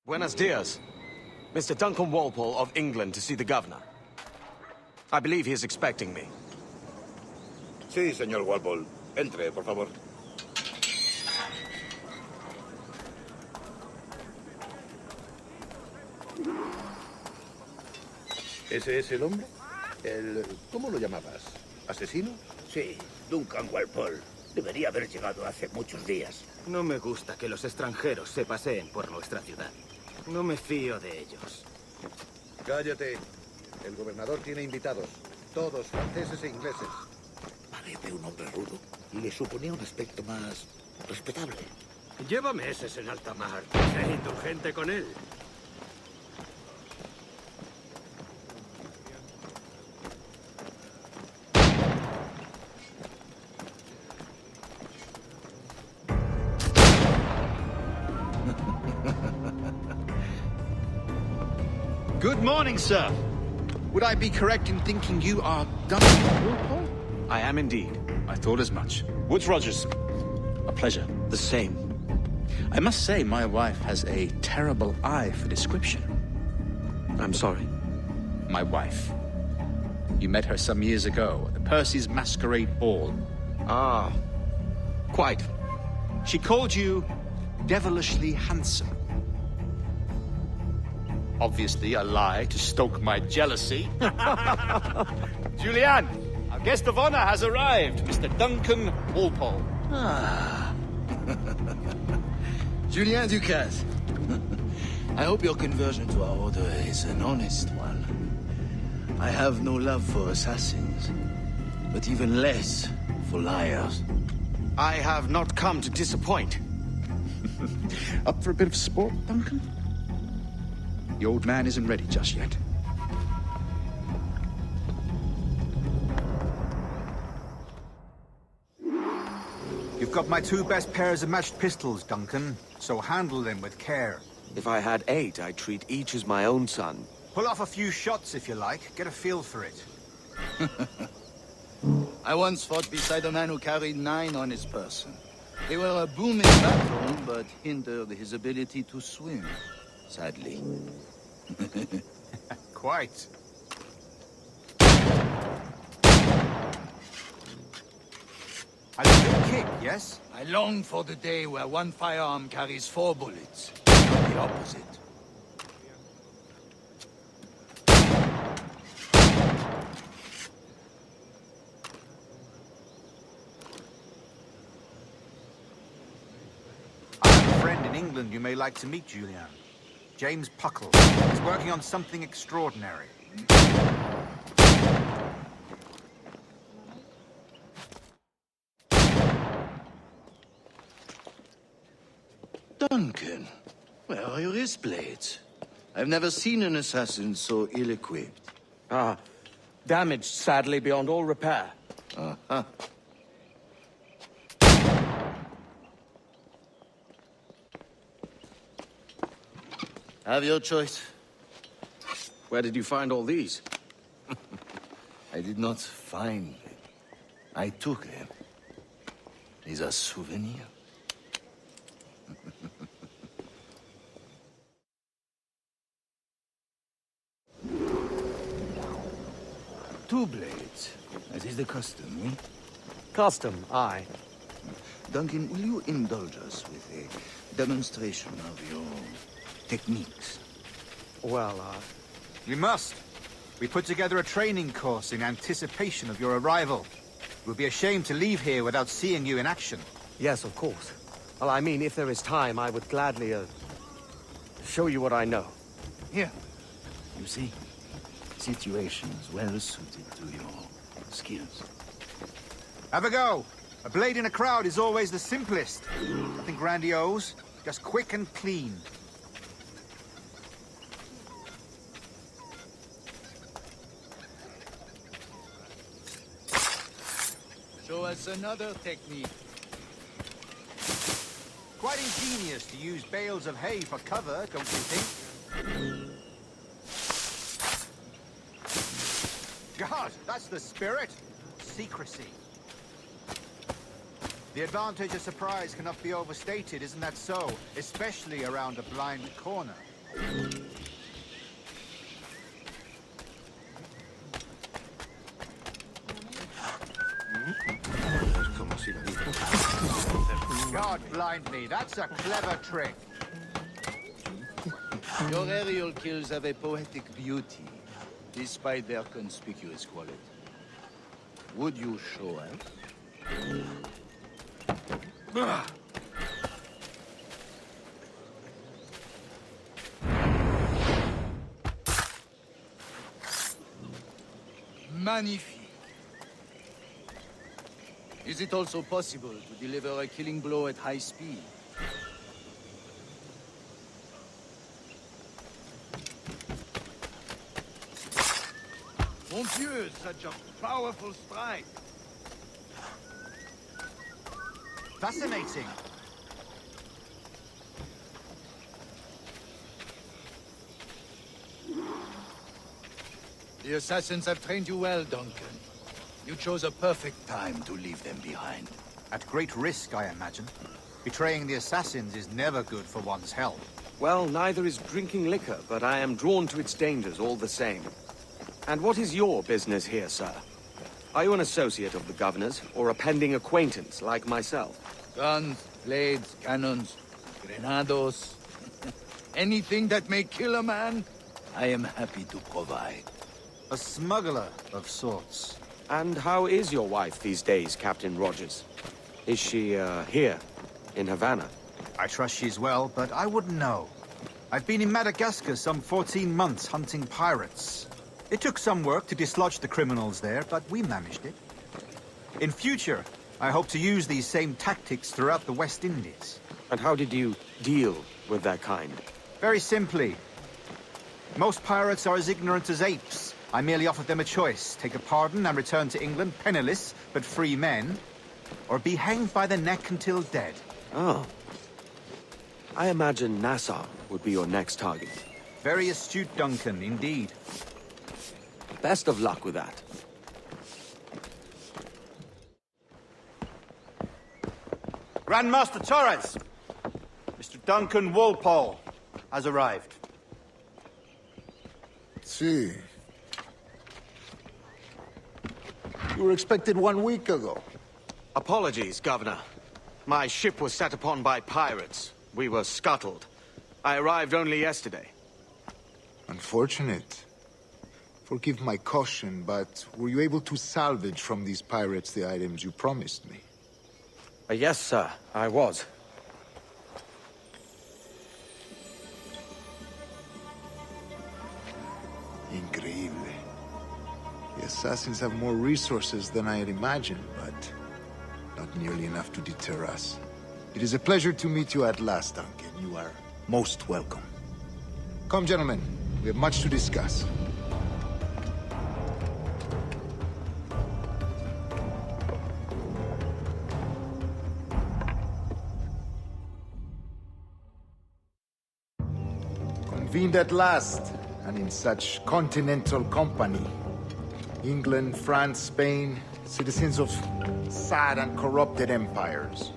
Buenos dias. Mr. Duncan Walpole of England to see the governor. I believe he is expecting me. Sí, señor Walpole. Entre, por favor. ¿Ese es el hombre? ¿Cómo lo llamabas? ¿Asesino? Sí, Duncan Walpole. Debería haber llegado hace muchos días. No me gusta que los extranjeros se paseen por nuestra ciudad. No me fío de ellos. Cállate. El gobernador tiene invitados. Todos franceses e ingleses. Parece un hombre rudo y le suponía un aspecto más respetable. Lleva meses en alta mar. Sé indulgente con él. Good morning, sir. Would I be correct in thinking you are Duncan Walpole? I am indeed. I thought as much. Woods Rogers. A pleasure. The same. I must say, my wife has a terrible eye for description. I'm sorry. My wife. You met her some years ago at the Percy's Masquerade Ball. Ah, quite. She called you devilishly handsome. Obviously a lie to stoke my jealousy. Julianne, our guest of honor has arrived, Mr. Duncan Walpole. Ah. Julien Ducasse. I hope your conversion to our order is an honest one. I have no love for assassins, but even less for liars. I have not come to disappoint. Up for a bit of sport, Duncan? The old man isn't ready just yet. You've got my two best pairs of matched pistols, Duncan, so handle them with care. If I had 8, I'd treat each as my own son. Pull off a few shots if you like, get a feel for it. I once fought beside a man who carried 9 on his person. They were a boom in battle, but hindered his ability to swim, sadly. Quite. A good kick, yes? I long for the day where one firearm carries 4 bullets, not the opposite. I have a friend in England you may like to meet, Julian. James Puckle. He's working on something extraordinary. Duncan, where are your wrist blades? I've never seen an assassin so ill-equipped. Ah, damaged sadly beyond all repair. Uh-huh. Have your choice. Where did you find all these? I did not find them. I took them. These are souvenirs. Two blades, as is the custom, eh? Custom, aye. Duncan, will you indulge us with a demonstration of your techniques? Well, You must. We put together a training course in anticipation of your arrival. It would be a shame to leave here without seeing you in action. yes, of course. Well, I mean, if there is time, I would gladly, show you what I know. Here. You see, situations well suited to your skills. Have a go. A blade in a crowd is always the simplest. Nothing grandiose, just quick and clean. Show us another technique. Quite ingenious to use bales of hay for cover, don't you think? God, that's the spirit. Secrecy. The advantage of surprise cannot be overstated, isn't that so? Especially around a blind corner. God blind me, that's a clever trick. Your aerial kills have a poetic beauty, despite their conspicuous quality. Would you show us? Magnifique. Is it also possible to deliver a killing blow at high speed? Mon Dieu, such a powerful strike! Fascinating. The assassins have trained you well, Duncan. You chose a perfect time to leave them behind. At great risk, I imagine. Betraying the assassins is never good for one's health. Well, neither is drinking liquor, but I am drawn to its dangers all the same. And what is your business here, sir? Are you an associate of the governor's, or a pending acquaintance like myself? Guns, blades, cannons, grenados. Anything that may kill a man, I am happy to provide. A smuggler of sorts. And how is your wife these days, Captain Rogers? Is she, here, in Havana? I trust she's well, but I wouldn't know. I've been in Madagascar some 14 months hunting pirates. It took some work to dislodge the criminals there, but we managed it. In future, I hope to use these same tactics throughout the West Indies. And how did you deal with that kind? Very simply. Most pirates are as ignorant as apes. I merely offered them a choice. Take a pardon and return to England penniless, but free men. Or be hanged by the neck until dead. Oh. I imagine Nassau would be your next target. Very astute, Duncan, indeed. Best of luck with that. Grandmaster Torres! Mr. Duncan Walpole has arrived. See. You were expected 1 week ago. Apologies, Governor. My ship was set upon by pirates. We were scuttled. I arrived only yesterday. Unfortunate. Forgive my caution, but were you able to salvage from these pirates the items you promised me? Yes, sir, I was. Increíble. The assassins have more resources than I had imagined, but not nearly enough to deter us. It is a pleasure to meet you at last, Duncan. You are most welcome. Come, gentlemen. We have much to discuss. Convened at last, and in such continental company. England, France, Spain, citizens of sad and corrupted empires.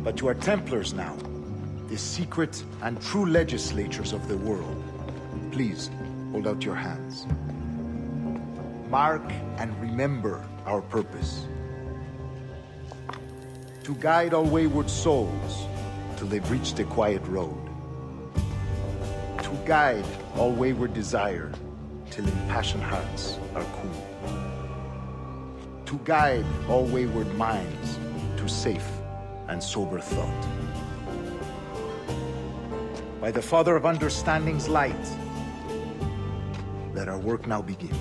But you are Templars now, the secret and true legislators of the world. Please, hold out your hands. Mark and remember our purpose. To guide all wayward souls till they've reached the quiet road. To guide all wayward desire till impassioned hearts are cool. To guide all wayward minds to safe and sober thought. By the Father of Understanding's light, let our work now begin.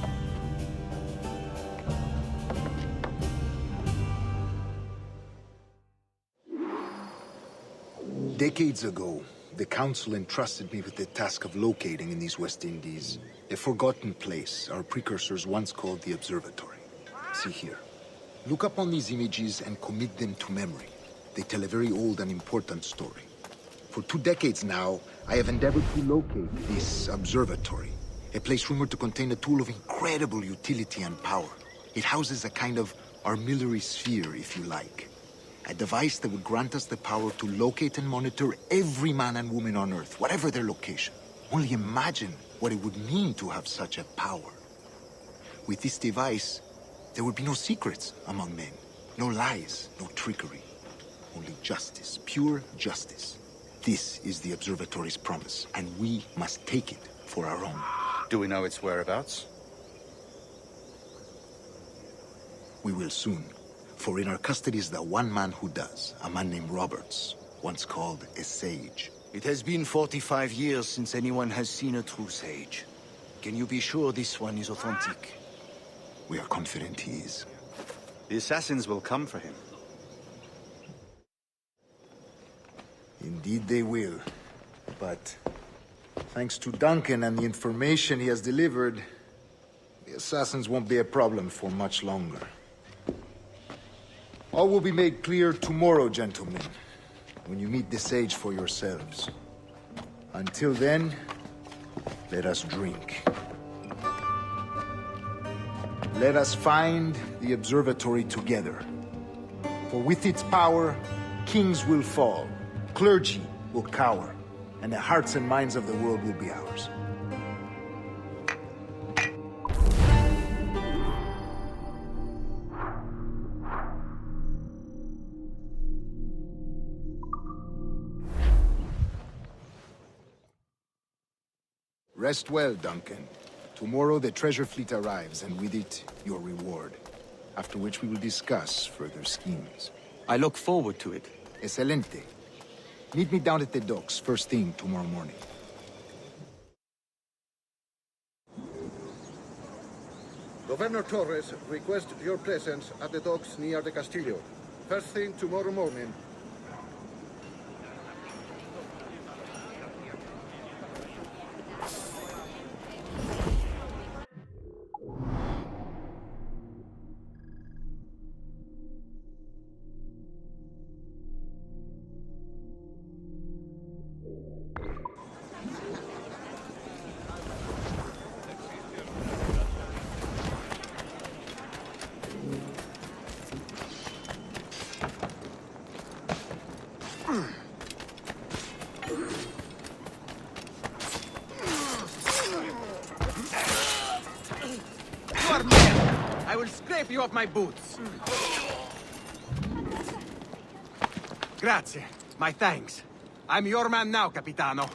Decades ago, the Council entrusted me with the task of locating in these West Indies a forgotten place our precursors once called the Observatory. See here. Look upon these images and commit them to memory. They tell a very old and important story. For 2 decades now, I have endeavored to locate this observatory, a place rumored to contain a tool of incredible utility and power. It houses a kind of armillary sphere, if you like. A device that would grant us the power to locate and monitor every man and woman on Earth, whatever their location. Only imagine what it would mean to have such a power. With this device, there would be no secrets among men. No lies, no trickery. Only justice, pure justice. This is the Observatory's promise, and we must take it for our own. Do we know its whereabouts? We will soon. For in our custody is the one man who does, a man named Roberts, once called a sage. It has been 45 years since anyone has seen a true sage. Can you be sure this one is authentic? We are confident he is. The assassins will come for him. Indeed they will. But thanks to Duncan and the information he has delivered, the assassins won't be a problem for much longer. All will be made clear tomorrow, gentlemen, when you meet the sage for yourselves. Until then, let us drink. Let us find the observatory together. For with its power, kings will fall, clergy will cower, and the hearts and minds of the world will be ours. Rest well, Duncan. Tomorrow the treasure fleet arrives, and with it, your reward. After which we will discuss further schemes. I look forward to it. Excelente. Meet me down at the docks first thing tomorrow morning. Governor Torres requests your presence at the docks near the Castillo. First thing tomorrow morning. I will scrape you off my boots. Grazie. My thanks. I'm your man now, Capitano.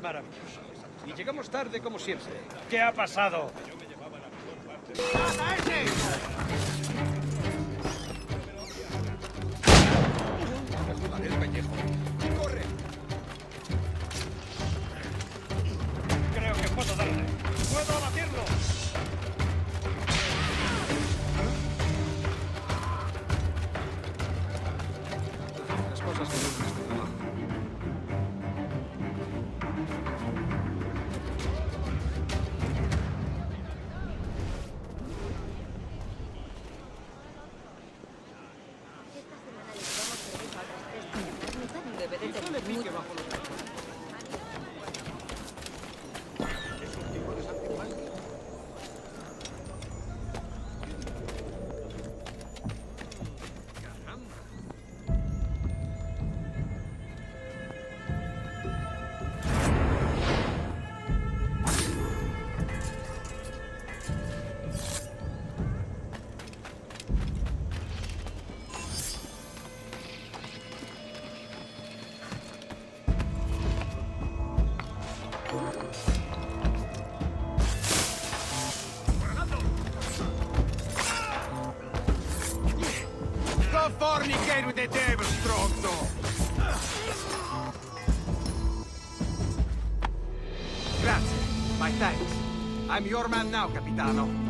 Maravilloso. Y llegamos tarde como siempre. ¿Qué ha pasado? ¡Corre! Creo que puedo darle. ¡Puedo abatirlo! Las cosas que no es nuestro trabajo. Quizá le pique bajo los ojos. ¿Es un tipo de saltimbanqui? Caramba. Go fornicate with the devil, stronzo! Grazie. My thanks. I'm your man now, Capitano.